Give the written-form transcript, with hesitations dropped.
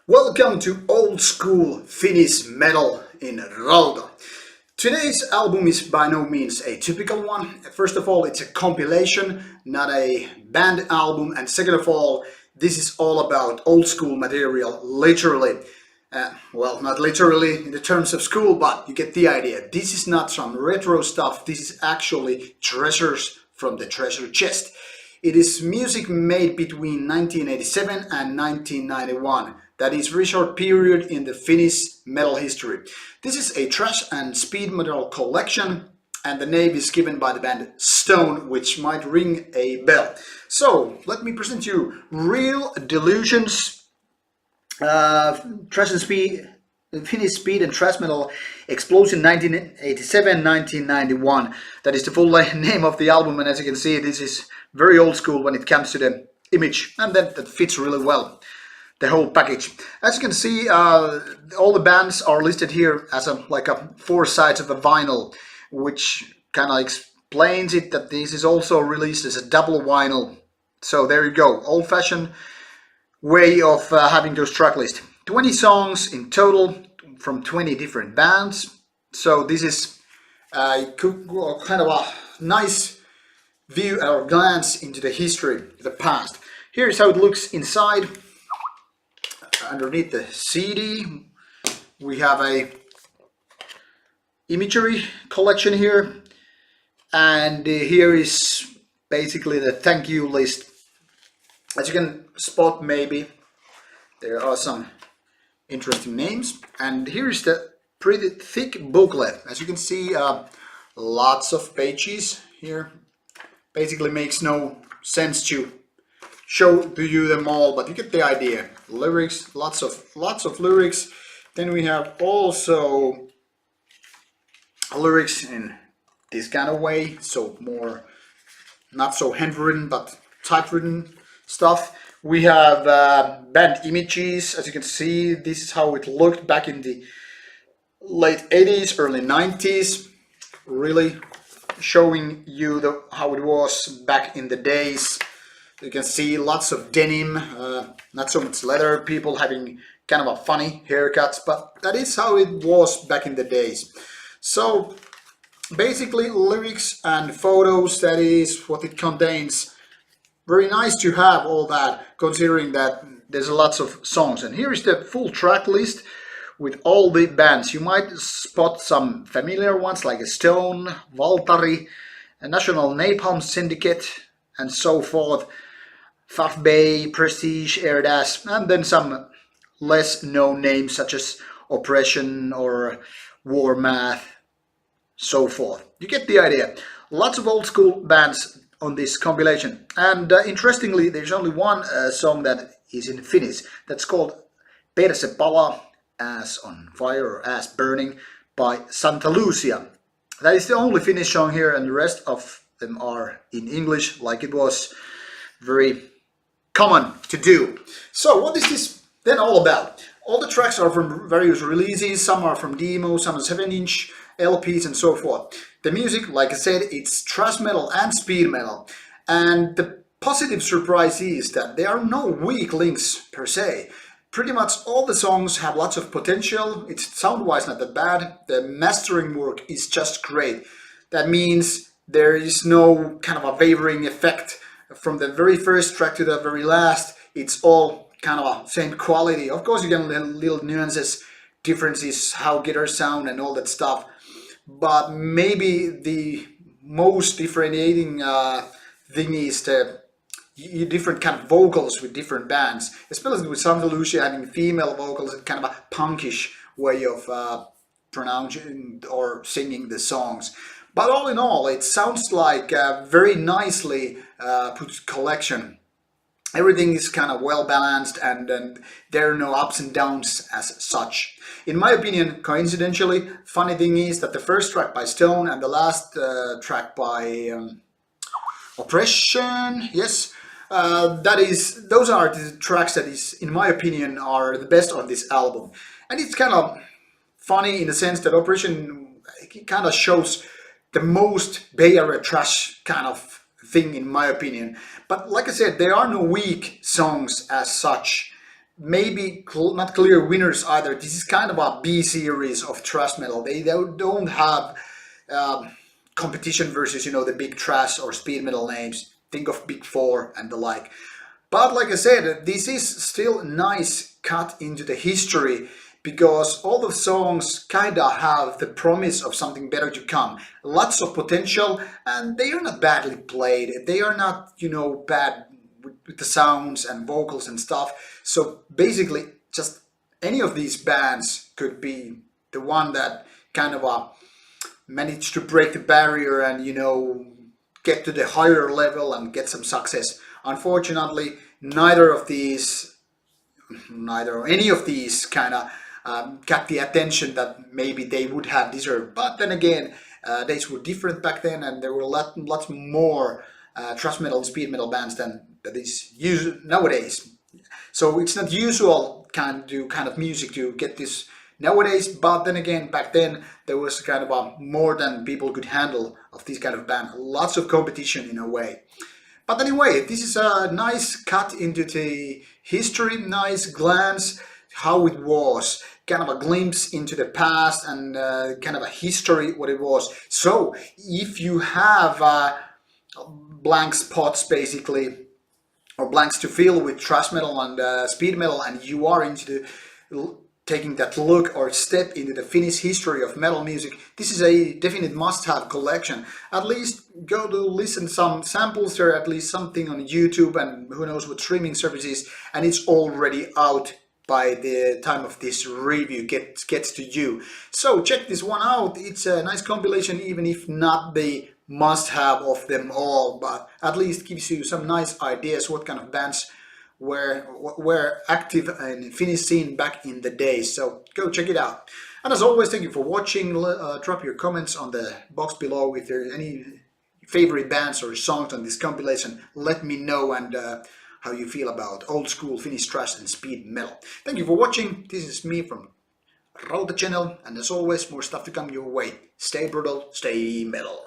Welcome to old school Finnish metal in Rauta. Today's album is by no means a typical one. First of all, it's a compilation, not a band album. And second of all, this is all about old school material, literally. Well, not literally in the terms of school, but you get the idea. This is not some retro stuff. This is actually treasures from the treasure chest. It is music made between 1987 and 1991. That is a very short period in the Finnish metal history. This is a thrash and speed metal collection, and the name is given by the band Stone, which might ring a bell. So let me present you Real Delusions, thrash and speed, Finnish speed and thrash metal explosion 1987-1991. That is the full name of the album, and as you can see, this is very old school when it comes to the image, and that fits really well. The whole package. As you can see, all the bands are listed here as like four sides of a vinyl, which kind of explains it that this is also released as a double vinyl. So there you go, old-fashioned way of having those track lists. 20 songs in total from 20 different bands. So this is kind of a nice view or glance into the history of the past. Here's how it looks inside. Underneath the CD we have a imagery collection here, and here is basically the thank you list. As you can spot, maybe there are some interesting names, and here is the pretty thick booklet. As you can see, lots of pages here. Basically makes no sense to show to you them all, but you get the idea. Lyrics, lots of lyrics. Then we have also lyrics in this kind of way, so more not so handwritten but typewritten stuff. We have band images. As you can see, this is how it looked back in the late 80s, early 90s. Really showing you how it was back in the days. You can see lots of denim, not so much leather, people having kind of a funny haircuts, but that is how it was back in the days. So basically lyrics and photos, that is what it contains. Very nice to have all that, considering that there's lots of songs. And here is the full track list with all the bands. You might spot some familiar ones like Stone, Valtari, National Napalm Syndicate, and so forth. Faf Bay, Prestige, Airdas, and then some less known names such as Oppression or War Math, so forth. You get the idea. Lots of old school bands on this compilation, and interestingly, there's only one song that is in Finnish. That's called Perse Pala, Ass on Fire or Ass Burning, by Santa Lucia. That is the only Finnish song here, and the rest of them are in English, like it was very common to do. So what is this then all about? All the tracks are from various releases. Some are from demos, some are 7-inch LPs and so forth. The music, like I said, it's thrash metal and speed metal, and the positive surprise is that there are no weak links per se. Pretty much all the songs have lots of potential. It's sound-wise not that bad. The mastering work is just great. That means there is no kind of a wavering effect from the very first track to the very last. It's all kind of same quality. Of course you get little nuances, differences, how guitars sound and all that stuff, but maybe the most differentiating thing is the different kind of vocals with different bands, especially with Santa Lucia having female vocals and kind of a punkish way of pronouncing or singing the songs. But all in all, it sounds like a very nicely put collection. Everything is kind of well balanced, and there are no ups and downs as such. In my opinion, coincidentally, funny thing is that the first track by Stone and the last track by Oppression, yes, those are the tracks that is, in my opinion, are the best on this album. And it's kind of funny in the sense that Oppression kind of shows the most Bay Area thrash kind of thing, in my opinion. But like I said, there are no weak songs as such. maybe not clear winners either. This is kind of a B series of thrash metal. They don't have competition versus, the big thrash or speed metal names. Think of Big Four and the like. But like I said, this is still a nice cut into the history because all the songs kinda have the promise of something better to come. Lots of potential, and they are not badly played. They are not, bad with the sounds and vocals and stuff. So basically, just any of these bands could be the one that kind of managed to break the barrier and get to the higher level and get some success. Unfortunately, neither or any of these kind of got the attention that maybe they would have deserved. But then again, days were different back then, and there were lots more thrash metal and speed metal bands than that is used nowadays. So it's not usual kind of music to get this nowadays, but then again, back then there was kind of a more than people could handle of this kind of band. Lots of competition in a way. But anyway, this is a nice cut into the history, nice glance how it was, kind of a glimpse into the past and kind of a history what it was. So if you have blank spots basically, or blanks to fill with thrash metal and speed metal, and you are into taking that look or step into the Finnish history of metal music, this is a definite must-have collection. At least go to listen some samples there, at least something on YouTube and who knows what streaming services, and it's already out by the time of this review gets to you. So check this one out. It's a nice compilation, even if not the must-have of them all, but at least gives you some nice ideas what kind of bands were active in Finnish scene back in the day. So go check it out. And as always, thank you for watching. Drop your comments on the box below if there are any favorite bands or songs on this compilation. Let me know, and how you feel about old school Finnish thrash and speed metal. Thank you for watching. This is me from Rauta channel, and as always, more stuff to come your way. Stay brutal, stay metal.